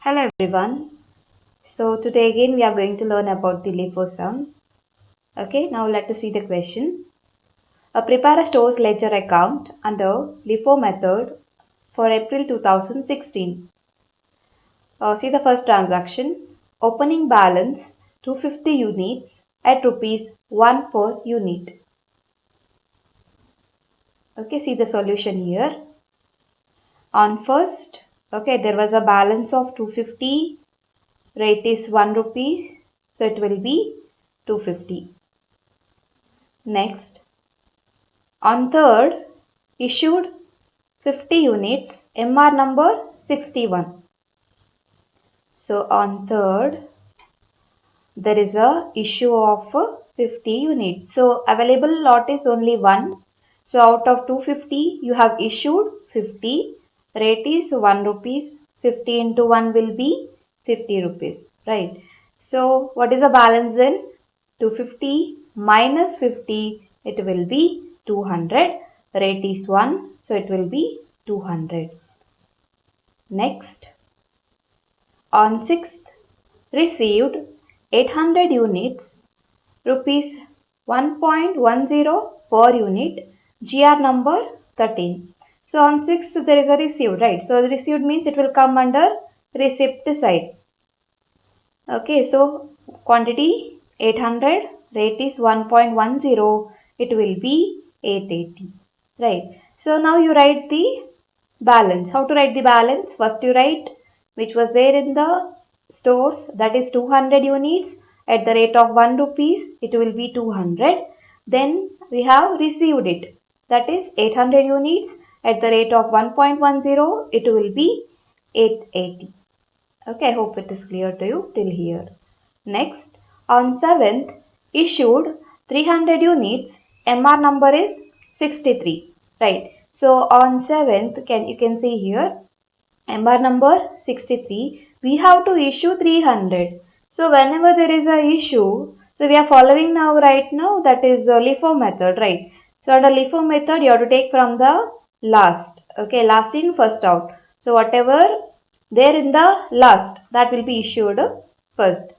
Hello everyone. So today again we are going to learn about the LIFO sum. Okay, now let us see the question. Prepare a store's ledger account under LIFO method for April 2016. See the first transaction. Opening balance 250 units at rupees 1 per unit. Okay, see the solution here. On first, okay, there was a balance of 250. Rate is 1 rupee. So it will be 250. Next, on third, issued 50 units, MR number 61. So on third, there is a issue of 50 units. So available lot is only 1. So out of 250, you have issued 50. Rate is 1 rupees. 50 into 1 will be 50 rupees. Right. So what is the balance then? 250 minus 50, it will be 200. Rate is 1. So it will be 200. Next, on 6th, received 800 units, rupees 1.10 per unit, GR number 13. So on 6th there is a received, right? So received means it will come under receipt side. Okay, so quantity 800, rate is 1.10, it will be 880, right? So now you write the balance. How to write the balance? First you write which was there in the stores, that is 200 units at the rate of 1 rupees, it will be 200. Then we have received it, that is 800 units at the rate of 1.10, it will be 880. Okay, I hope it is clear to you till here. Next, on 7th, issued 300 units, MR number is 63, right? So on 7th, you can see here, MR number 63, we have to issue 300. So whenever there is a issue, so we are following now right now, that is LIFO method, right? So under LIFO method, you have to take from the last, okay, last in first out. So whatever there in the last, that will be issued first.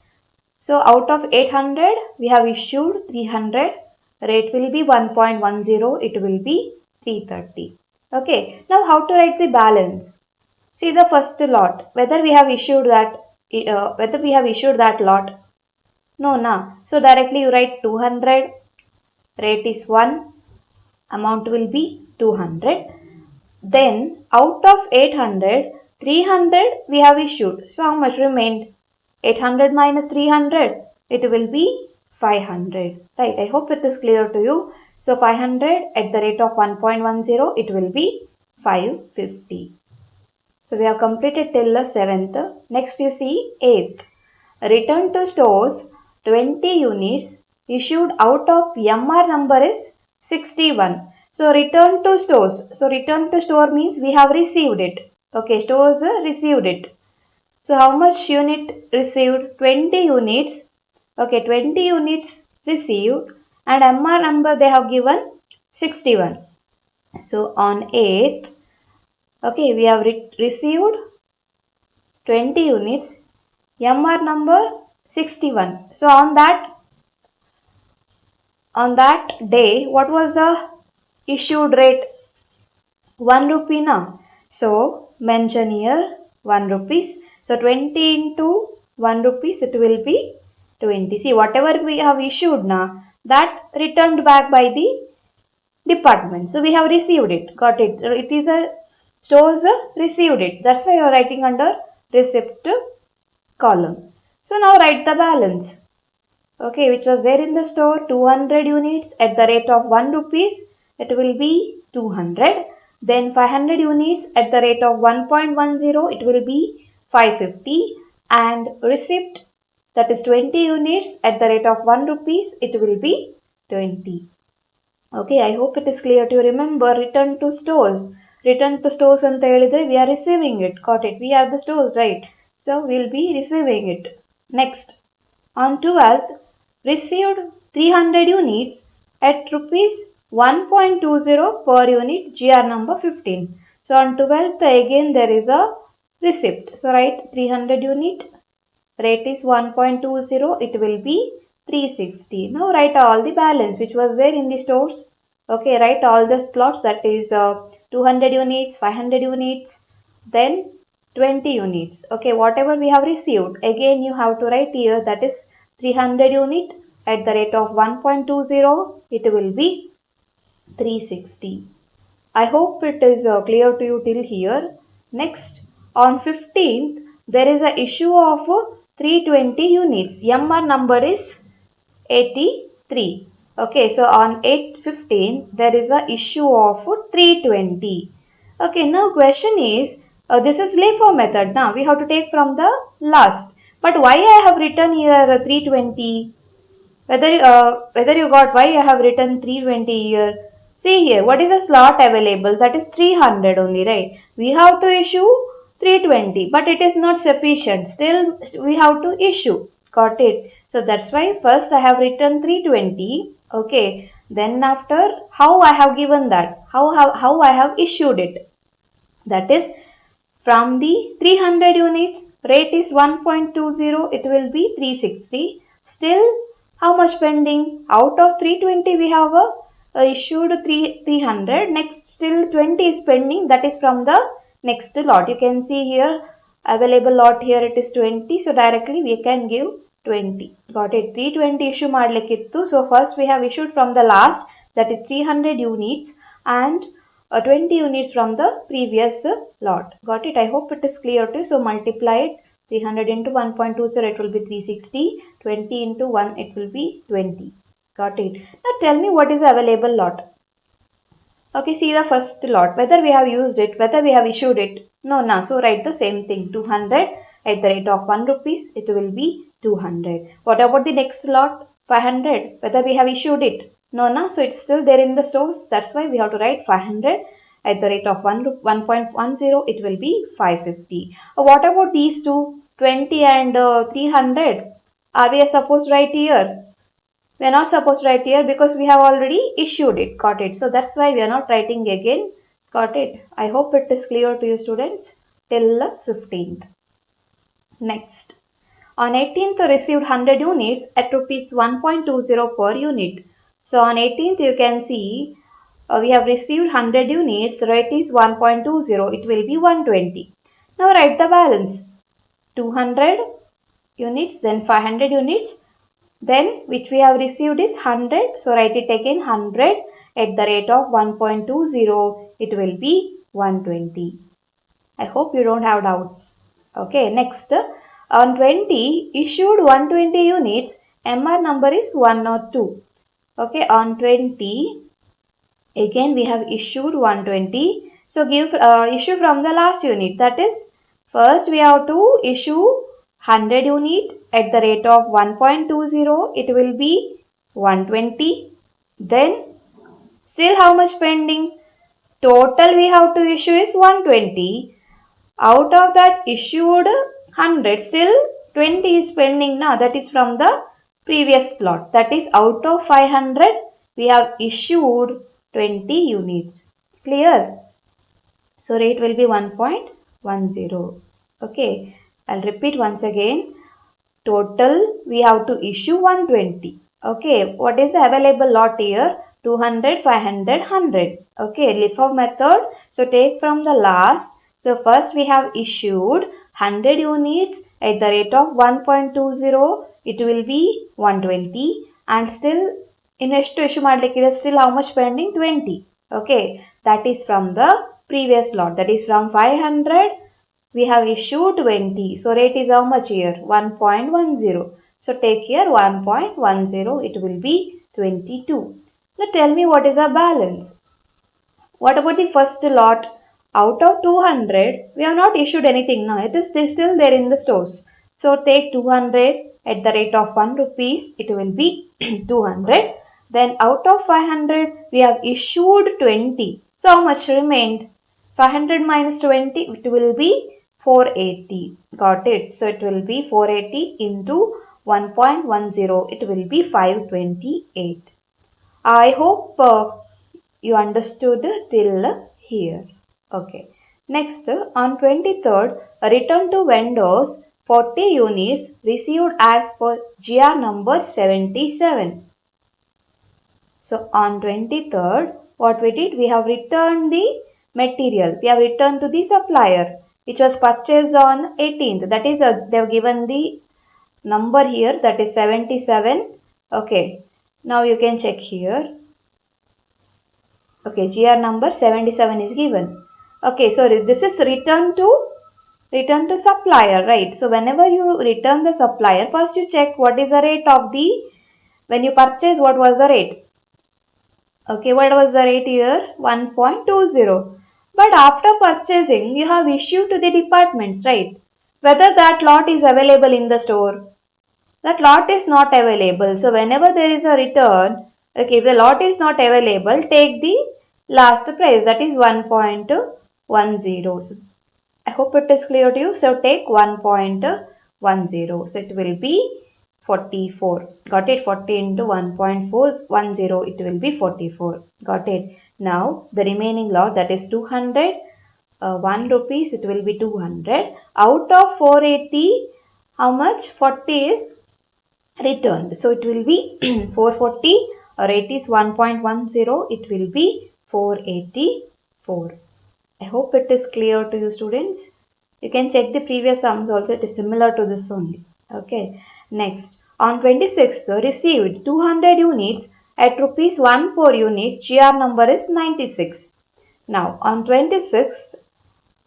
So out of 800, we have issued 300. Rate will be 1.10. It will be 330. Okay. Now how to write the balance? See the first lot. Whether we have issued that lot. No, na. So directly you write 200. Rate is 1. Amount will be 200. Then out of 800, 300 we have issued. So how much remained? 800 minus 300, it will be 500. Right, I hope it is clear to you. So 500 at the rate of 1.10, it will be 550. So we have completed till the 7th. Next you see 8th. Return to stores 20 units issued out of MR number is 61. So return to stores. So return to store means we have received it. Okay, stores received it. So how much unit received? 20 units. Okay, 20 units received and MR number they have given 61. So on 8th, okay, we have received 20 units, MR number 61. So on that day, what was the issued rate? 1 rupee now. So mention here 1 rupees. So 20 into 1 rupees, it will be 20. See, whatever we have issued now, that returned back by the department. So we have received it. Got it. It is a stores received it. That's why you are writing under receipt column. So now write the balance. Okay, which was there in the store, 200 units at the rate of 1 rupees, it will be 200. Then 500 units at the rate of 1.10, it will be 550. And receipt, that is 20 units at the rate of 1 rupees, it will be 20. Okay, I hope it is clear to you. Remember, return to stores. Return to stores and we are receiving it. Got it. We are the stores, right? So we'll be receiving it. Next, on 12th, received 300 units at rupees 1.20 per unit, GR number 15. So on 12th again there is a receipt. So write 300 unit, rate is 1.20, it will be 360. Now write all the balance which was there in the stores. Okay, write all the slots, that is 200 units, 500 units, then 20 units. Okay, whatever we have received, again you have to write here, that is 300 unit at the rate of 1.20, it will be 360. I hope it is clear to you till here. Next, on 15th, there is a issue of 320 units. MR number is 83. Okay, so on 8/15, there is a issue of 320. Okay, now question is, this is LIFO method. Now we have to take from the last. But why I have written here 320? Whether you got why I have written 320 here. See here, what is the slot available? That is 300 only, right? We have to issue 320, but it is not sufficient. Still, we have to issue. Got it? So that's why first I have written 320. Okay. Then after, how I have given that? How I have issued it? That is, from the 300 units, rate is 1.20, it will be 360. Still, how much pending? Out of 320, we have issued 300. Next, still 20 is pending. That is from the next lot. You can see here, available lot here it is 20. So, directly we can give 20. Got it? 320 issue madlikittu. So, first we have issued from the last, that is 300 units, and 20 units from the previous lot. Got it? I hope it is clear to you. So multiply it, 300 into 1.20, it will be 360. 20 into 1, it will be 20. Got it? Now tell me what is the available lot. Okay, see the first lot, whether we have used it, whether we have issued it. No. So write the same thing, 200 at the rate of 1 rupees, it will be 200. What about the next lot, 500, whether we have issued it? No. So it's still there in the stores. That's why we have to write 500 at the rate of 1.10, it will be 550. What about these two, 20 and 300? Are we supposed to write here? We are not supposed to write here because we have already issued it. Got it? So that's why we are not writing again. Got it? I hope it is clear to you students till 15th. Next. On 18th received 100 units at rupees 1.20 per unit. So on 18th you can see we have received 100 units, rate is 1.20, it will be 120. Now write the balance, 200 units, then 500 units, then which we have received is 100, so write it again, 100 at the rate of 1.20, it will be 120. I hope you don't have doubts. Okay, next, on 20, issued 120 units, MR number is 102. Okay, on 20, again we have issued 120. So give issue from the last unit, that is, first we have to issue 100 unit at the rate of 1.20, it will be 120. Then still how much pending? Total we have to issue is 120. Out of that issued 100, still 20 is pending now, that is from the previous plot. That is, out of 500 we have issued 20 units. Clear? So rate will be 1.10. Okay, I'll repeat once again. Total we have to issue 120. Okay, what is the available lot here? 200, 500, 100. Okay, LIFO method. So take from the last. So first we have issued 100 units at the rate of 1.20. It will be 120. And still in issue ಮಾಡಲಿಕ್ಕಿದೆ, still how much pending? 20. Okay, that is from the previous lot. That is from 500. We have issued 20. So rate is how much here? 1.10. So take here 1.10. It will be 22. Now tell me what is our balance. What about the first lot? Out of 200, we have not issued anything now. It is still there in the stores. So take 200 at the rate of 1 rupees. It will be 200. Then out of 500, we have issued 20. So how much remained? 500 minus 20, it will be 480. Got it? So it will be 480 into 1.10. It will be 528. I hope you understood till here. Okay. Next, on 23rd, return to vendors 40 units received as per GR number 77. So on 23rd, what we did? We have returned the material. We have returned to the supplier, which was purchased on 18th. That is, they have given the number here, that is 77. Okay. Now you can check here. Okay, GR number 77 is given. Okay, so this is return to supplier, right? So whenever you return the supplier, first you check what is the rate of the, when you purchase, what was the rate? Okay, what was the rate here? 1.20. But after purchasing, you have issued to the departments, right? Whether that lot is available in the store. That lot is not available. So whenever there is a return, okay, if the lot is not available, take the last price, that is 1.10. So I hope it is clear to you. So take 1.10. So it will be 44. Got it? 40 into 1.410, it will be 44. Got it? Now the remaining lot, that is 200, 1 rupees, it will be 200. Out of 480, how much? 40 is returned. So it will be 440, rate is 1.10, it will be 484. I hope it is clear to you, students. You can check the previous sums also, it is similar to this only. Okay. Next, on 26th, received 200 units at rupees 1 per unit, GR number is 96. Now, on 26th,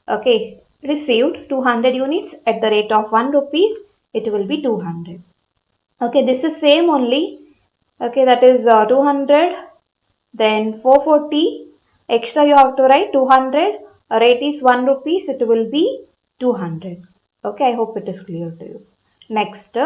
okay, received 200 units at the rate of 1 rupees, it will be 200. Okay, this is same only. Okay, that is 200, then 440. Extra you have to write 200. Rate is 1 rupees. It will be 200. Okay, I hope it is clear to you. Next,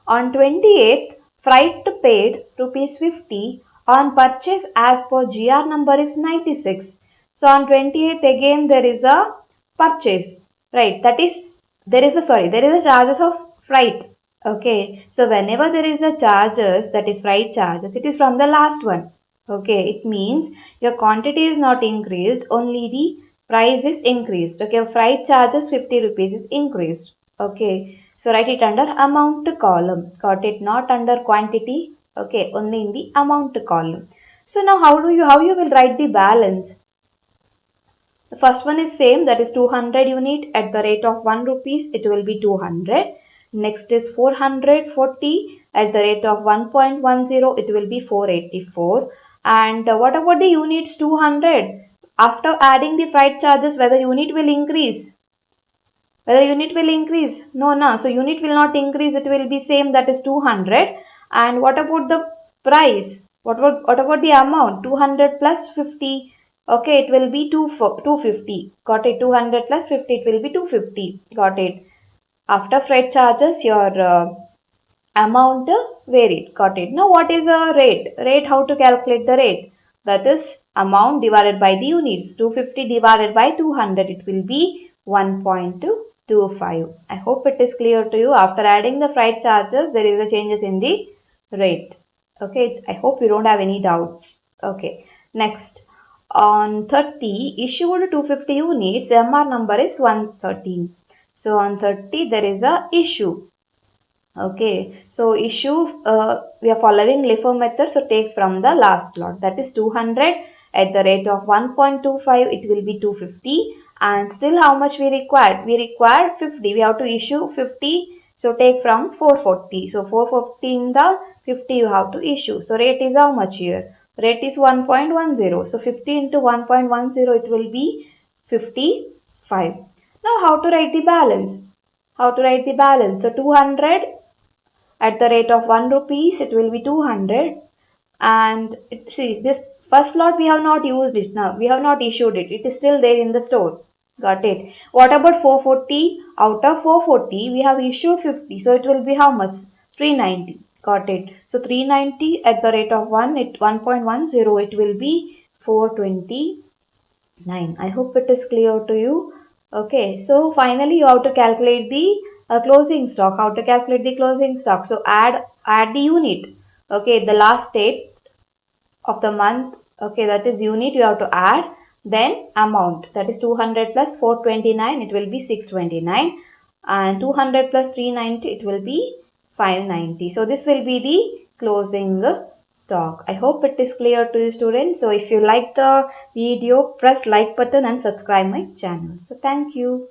on 28th, freight paid rupees 50 on purchase as per GR number is 96. So on 28th again there is a purchase, right? That is, there is a charges of freight. Okay, so whenever there is a charges, that is freight charges, it is from the last one. Okay, it means your quantity is not increased, only the price is increased. Okay, freight charges 50 rupees is increased. Okay, so write it under amount column. Got it? Not under quantity. Okay, only in the amount column. So now how you will write the balance? The first one is same, that is 200 unit at the rate of 1 rupees, it will be 200. Next is 440 at the rate of 1.10, it will be 484. And what about the units 200? After adding the freight charges, whether unit will increase? Whether unit will increase? No, no. So unit will not increase, it will be same, that is 200. And what about the price? What about the amount? 200 plus 50. Okay, it will be 250. Got it? 200 plus 50, it will be 250. Got it? After freight charges, your amount varied. Got it? Now what is a rate? Rate, how to calculate the rate? That is amount divided by the units. 250 divided by 200, it will be 1.25. I hope it is clear to you. After adding the freight charges, there is a changes in the rate. Okay, I hope you don't have any doubts. Okay, next, on 30, issued 250 units, MR number is 113. So on 30, there is a issue. Okay, so issue, we are following LIFO method, so take from the last lot, that is 200 at the rate of 1.25, it will be 250. And still how much we require? We require 50, we have to issue 50, so take from 440. So 440 in the 50 you have to issue. So rate is how much here? Rate is 1.10. So 50 into 1.10, it will be 55. Now how to write the balance? How to write the balance? So 200 at the rate of 1 rupees, it will be 200. And see, this first lot we have not used it now. We have not issued it. It is still there in the store. Got it. What about 440? Out of 440, we have issued 50. So it will be how much? 390. Got it. So 390 at the rate of 1, it 1.10, it will be 429. I hope it is clear to you. Okay, so finally you have to calculate the closing stock. How to calculate the closing stock? So add the unit. Okay, the last date of the month. Okay, that is unit you have to add. Then amount, that is 200 plus 429, it will be 629, and 200 plus 390, it will be 590. So this will be the closing stock. I hope it is clear to you, students. So if you like the video, press like button and subscribe my channel. So thank you.